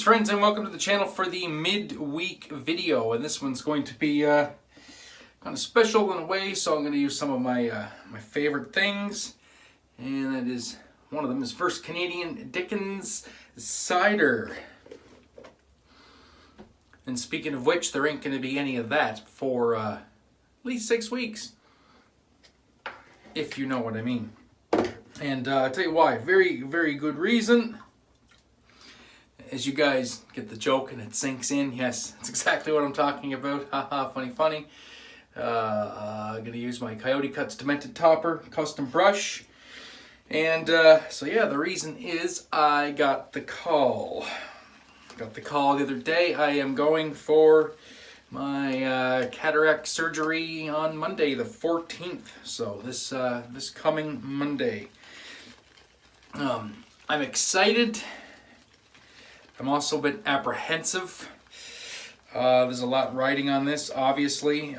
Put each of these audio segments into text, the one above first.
friends, and welcome to the channel for the midweek video. And this one's going to be kind of special in a way, so I'm going to use some of my favorite things. And that is, one of them is first Canadian Dickens Cider. And speaking of which, there ain't going to be any of that for at least 6 weeks. If you know what I mean. And I'll tell you why. Very, very good reason. As you guys get the joke and it sinks in, yes, that's exactly what I'm talking about. Haha, funny, funny. I'm going to use my CoyoteCuts Demented topper, custom brush. And so yeah, the reason is I got the call. Got the call the other day. I am going for my cataract surgery on Monday the 14th. So this coming Monday. I'm excited. I'm also a bit apprehensive. There's a lot riding on this, obviously,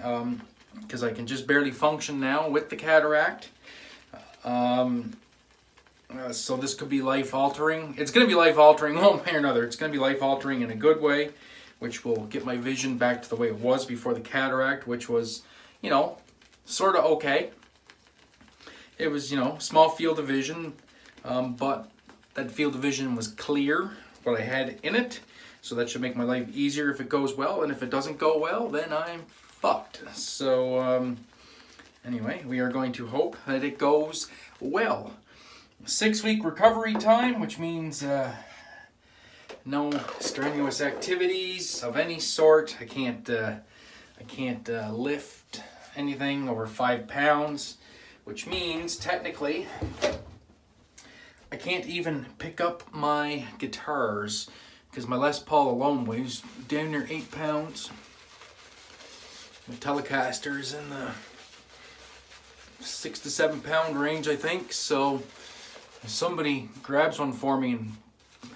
because I can just barely function now with the cataract. So this could be life-altering. It's going to be life-altering one way or another. It's going to be life-altering in a good way, which will get my vision back to the way it was before the cataract, which was, you know, sort of okay. It was, you know, small field of vision, but that field of vision was clear, what I had in it, so that should make my life easier if it goes well, and if it doesn't go well, then I'm fucked. So anyway, we are going to hope that it goes well. 6-week recovery time, which means no strenuous activities of any sort. I can't lift anything over 5 pounds, which means technically I can't even pick up my guitars because my Les Paul alone weighs down near 8 pounds. My Telecaster's in the 6 to 7 pound range, I think. So if somebody grabs one for me and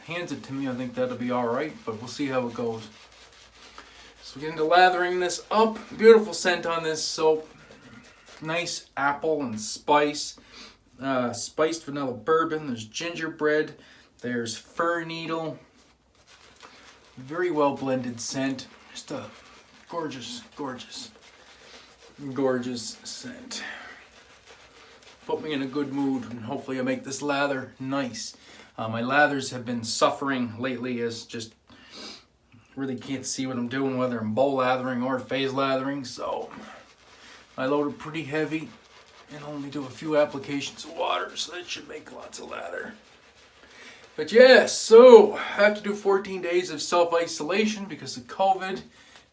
hands it to me, I think that'll be all right, but we'll see how it goes. So we get into lathering this up. Beautiful scent on this soap. Nice apple and spice. Spiced vanilla bourbon, there's gingerbread, there's fir needle, very well blended scent, just a gorgeous, gorgeous, gorgeous scent. Put me in a good mood, and hopefully I make this lather nice. My lathers have been suffering lately as just really can't see what I'm doing, whether I'm bowl lathering or phase lathering, so I load it pretty heavy and only do a few applications of water, so that should make lots of lather. But yeah, so I have to do 14 days of self-isolation because of COVID,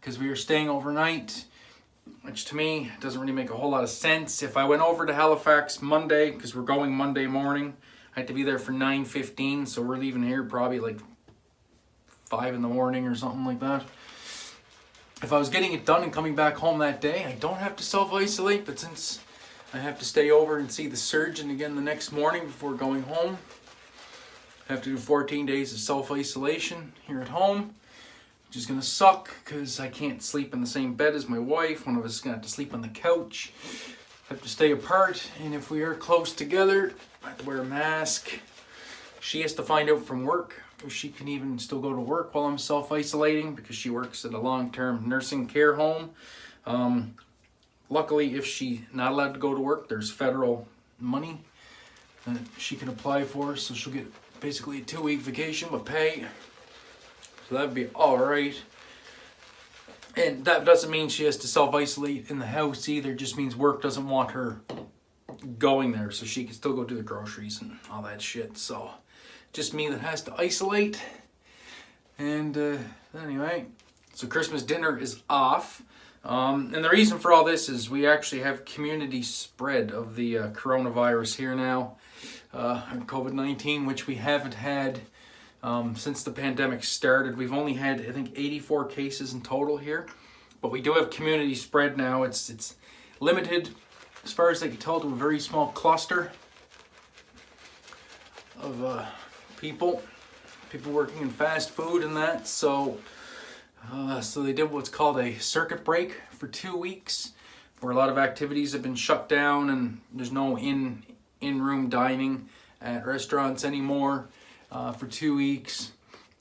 because we are staying overnight, which to me doesn't really make a whole lot of sense. If I went over to Halifax Monday, because we're going Monday morning, I had to be there for 9:15, so we're leaving here probably like 5 in the morning or something like that. If I was getting it done and coming back home that day, I don't have to self-isolate, but since I have to stay over and see the surgeon again the next morning before going home, I have to do 14 days of self-isolation here at home, which is going to suck because I can't sleep in the same bed as my wife. One of us is going to have to sleep on the couch. I have to stay apart, and if we are close together, I have to wear a mask. She has to find out from work if she can even still go to work while I'm self-isolating because she works at a long-term nursing care home. Luckily, if she's not allowed to go to work, there's federal money that she can apply for, so she'll get basically a 2-week vacation with pay. So that'd be all right. And that doesn't mean she has to self-isolate in the house either. It just means work doesn't want her going there, so she can still go do the groceries and all that shit. So just me that has to isolate. And anyway, so Christmas dinner is off. And the reason for all this is we actually have community spread of the coronavirus here now, COVID-19, which we haven't had since the pandemic started. We've only had, I think, 84 cases in total here, but we do have community spread now. It's limited, as far as I can tell, to a very small cluster of people working in fast food and that. So they did what's called a circuit break for 2 weeks, where a lot of activities have been shut down and there's no in-room dining at restaurants anymore for 2 weeks.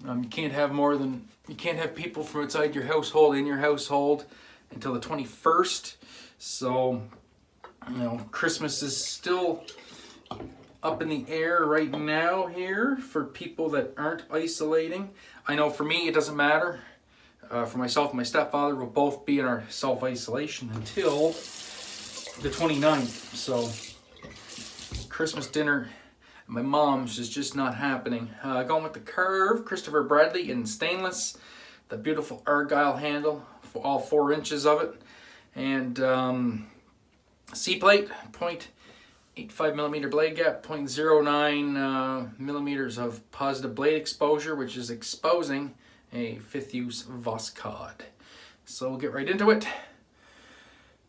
You can't have people from outside your household in your household until the 21st. So, you know, Christmas is still up in the air right now here for people that aren't isolating. I know for me it doesn't matter. For myself and my stepfather, we'll both be in our self-isolation until the 29th. So Christmas dinner at my mom's is just not happening. Going with the Karve, Christopher Bradley in stainless, the beautiful Argyle handle, for all 4 inches of it, and C-plate, 0.85 millimeter blade gap, 0.09 millimeters of positive blade exposure, which is exposing a 5th use Voscod. So we'll get right into it.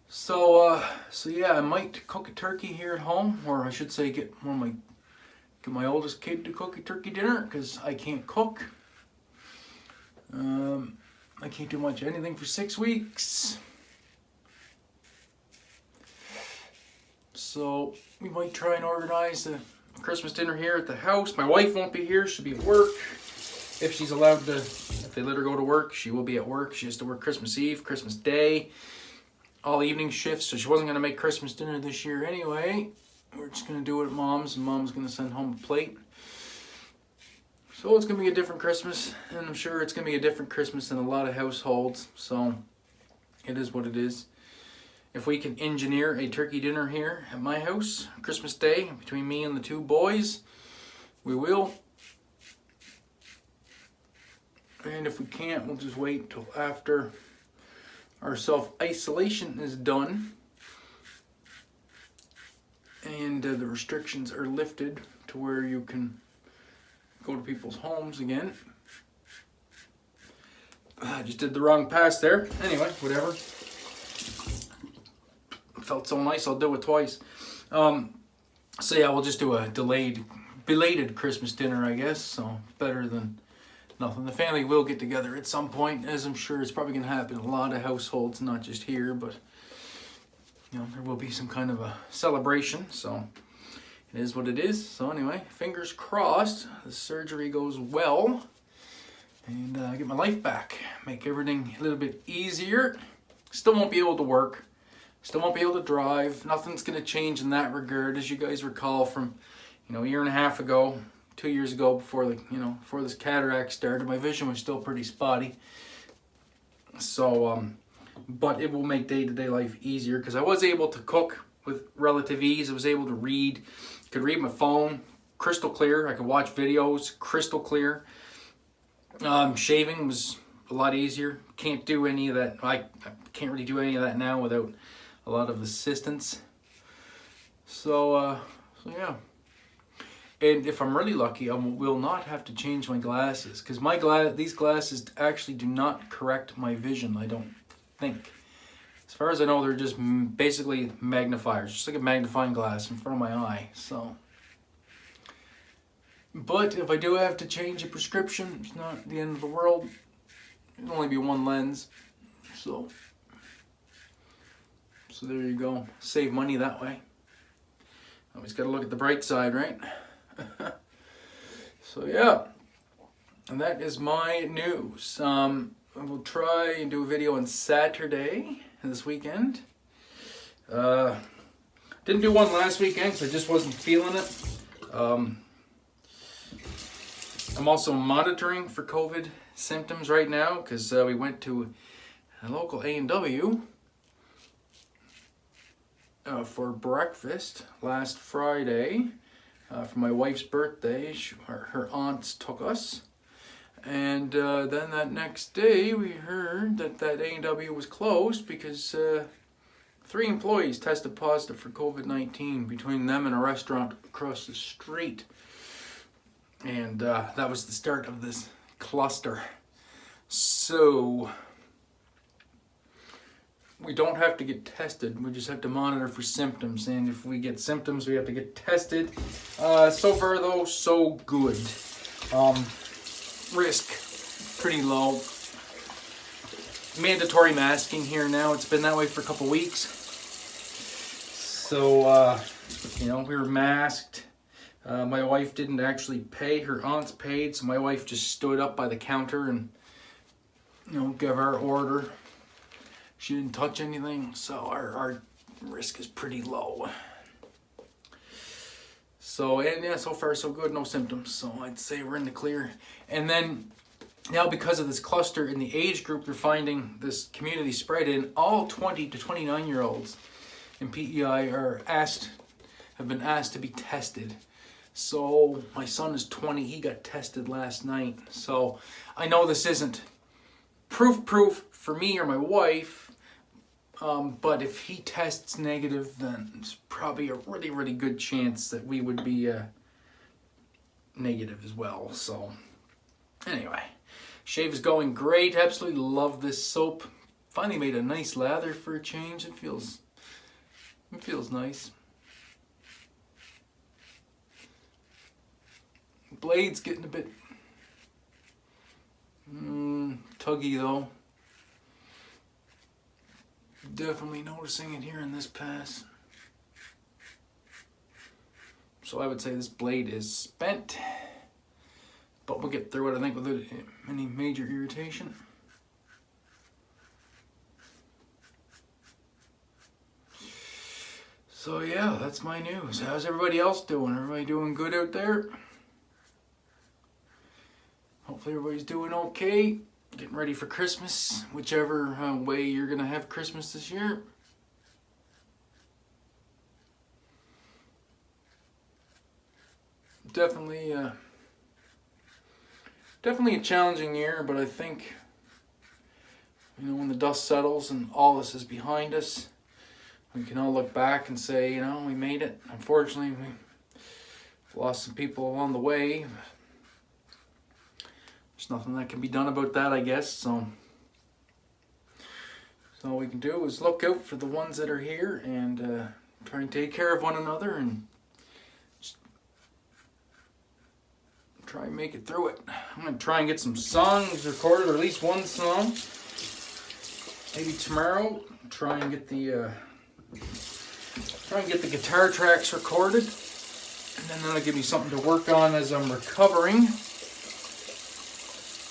So yeah, I might cook a turkey here at home, or I should say get my oldest kid to cook a turkey dinner, because I can't cook. I can't do much anything for 6 weeks. So we might try and organize a Christmas dinner here at the house. My wife won't be here, she'll be at work. If she's allowed to, if they let her go to work, she will be at work. She has to work Christmas Eve, Christmas Day, all evening shifts, so she wasn't going to make Christmas dinner this year anyway. We're just going to do it at Mom's, and Mom's going to send home a plate. So it's going to be a different Christmas, and I'm sure it's going to be a different Christmas in a lot of households, so it is what it is. If we can engineer a turkey dinner here at my house, Christmas Day, between me and the 2 boys, we will. And if we can't, we'll just wait until after our self-isolation is done and the restrictions are lifted to where you can go to people's homes again. I just did the wrong pass there. Anyway, whatever. Felt so nice, I'll do it twice. So yeah, we'll just do a belated Christmas dinner, I guess. So better than nothing. The family will get together at some point, as I'm sure it's probably going to happen in a lot of households, not just here, but you know, there will be some kind of a celebration. So it is what it is. So anyway, fingers crossed the surgery goes well and I get my life back, make everything a little bit easier. Still won't be able to work, still won't be able to drive. Nothing's going to change in that regard, as you guys recall from, you know, a year and a half ago, 2 years ago, before this cataract started. My vision was still pretty spotty. So but it will make day-to-day life easier, because I was able to cook with relative ease. I was able to read, could read my phone crystal clear. I could watch videos crystal clear. Shaving was a lot easier. Can't do any of that. I can't really do any of that now without a lot of assistance. So yeah. And if I'm really lucky, I will not have to change my glasses, because these glasses actually do not correct my vision, I don't think. As far as I know, they're just basically magnifiers, just like a magnifying glass in front of my eye. So, but if I do have to change a prescription, it's not the end of the world. It'll only be 1 lens. So there you go. Save money that way. Always got to look at the bright side, right? So yeah, and that is my news. I will try and do a video on Saturday this weekend. Didn't do one last weekend because I just wasn't feeling it. I'm also monitoring for COVID symptoms right now, because we went to a local A&W for breakfast last Friday. For my wife's birthday, her aunts took us. And then that next day, we heard that A&W was closed because 3 employees tested positive for COVID-19 between them and a restaurant across the street. And that was the start of this cluster. So we don't have to get tested, we just have to monitor for symptoms, and if we get symptoms we have to get tested. So far though, so good. Risk pretty low. Mandatory masking here now, it's been that way for a couple weeks. So you know, we were masked My wife didn't actually pay. Her aunts paid, so my wife just stood up by the counter and, give our order. She didn't touch anything, so our risk is pretty low. So, and yeah, so far so good, no symptoms. So I'd say we're in the clear. And then now, because of this cluster in the age group, they're finding this community spread in all 20 to 29-year-olds in PEI have been asked to be tested. So my son is 20, he got tested last night. So I know this isn't proof for me or my wife, but if he tests negative, then it's probably a really, really good chance that we would be negative as well. So anyway, shave is going great. Absolutely love this soap. Finally made a nice lather for a change. It feels nice. Blade's getting a bit tuggy though. Definitely noticing it here in this pass. So I would say this blade is spent, but we'll get through it, I think, without any major irritation. So yeah, that's my news. How's everybody else doing? Everybody doing good out there? Hopefully everybody's doing okay. Getting ready for Christmas, whichever way you're gonna have Christmas this year. Definitely a challenging year, but I think, when the dust settles and all this is behind us, we can all look back and say, we made it. Unfortunately, we've lost some people along the way. There's nothing that can be done about that, I guess. So all we can do is look out for the ones that are here and try and take care of one another and just try and make it through it. I'm going to try and get some songs recorded, or at least one song. Maybe tomorrow, try and get the guitar tracks recorded, and then that'll give me something to work on as I'm recovering.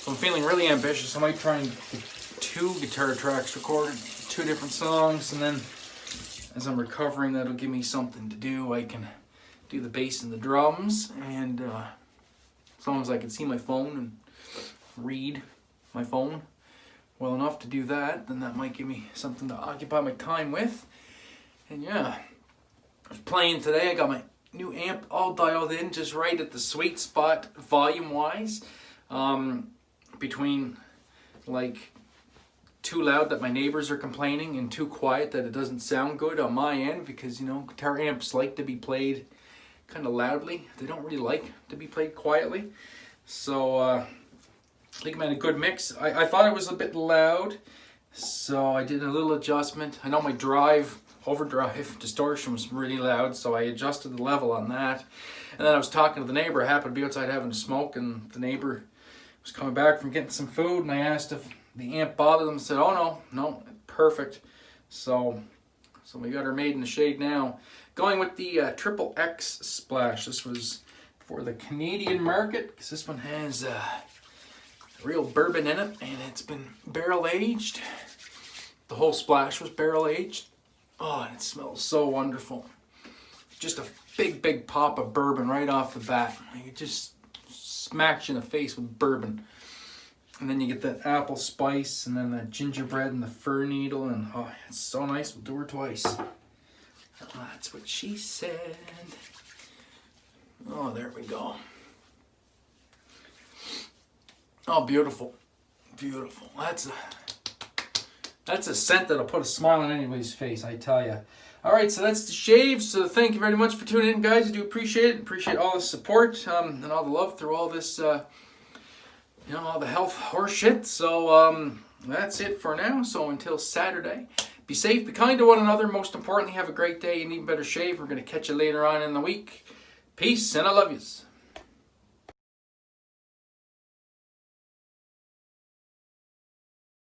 So I'm feeling really ambitious. I might try and get 2 guitar tracks recorded, 2 different songs, and then as I'm recovering, that'll give me something to do. I can do the bass and the drums, and as long as I can see my phone and read my phone well enough to do that, then that might give me something to occupy my time with. And yeah, I was playing today. I got my new amp all dialed in just right at the sweet spot volume wise, between like too loud that my neighbors are complaining and too quiet that it doesn't sound good on my end, because guitar amps like to be played kind of loudly. They don't really like to be played quietly. So I think I'm at a good mix. I thought it was a bit loud, so I did a little adjustment. I know my overdrive distortion was really loud, so I adjusted the level on that. And then I was talking to the neighbor. I happened to be outside having a smoke, and the neighbor was coming back from getting some food, and I asked if the amp bothered him, and said, oh no, perfect. So we got her made in the shade now. Going with the Triple X Splash. This was for the Canadian market, because this one has real bourbon in it, and it's been barrel aged. The whole splash was barrel aged. Oh, and it smells so wonderful. Just a big pop of bourbon right off the bat. It just smacks you in the face with bourbon. And then you get that apple spice, and then that gingerbread and the fir needle, and oh, it's so nice. We'll do her twice. Oh, that's what she said. Oh, there we go. Oh, beautiful. Beautiful. That's a scent that'll put a smile on anybody's face, I tell you. All right, so that's the shave. So thank you very much for tuning in, guys. I do appreciate it. Appreciate all the support and all the love through all this, all the health horse shit. So that's it for now. So until Saturday, be safe, be kind to one another. Most importantly, have a great day and even better shave. We're going to catch you later on in the week. Peace, and I love yous.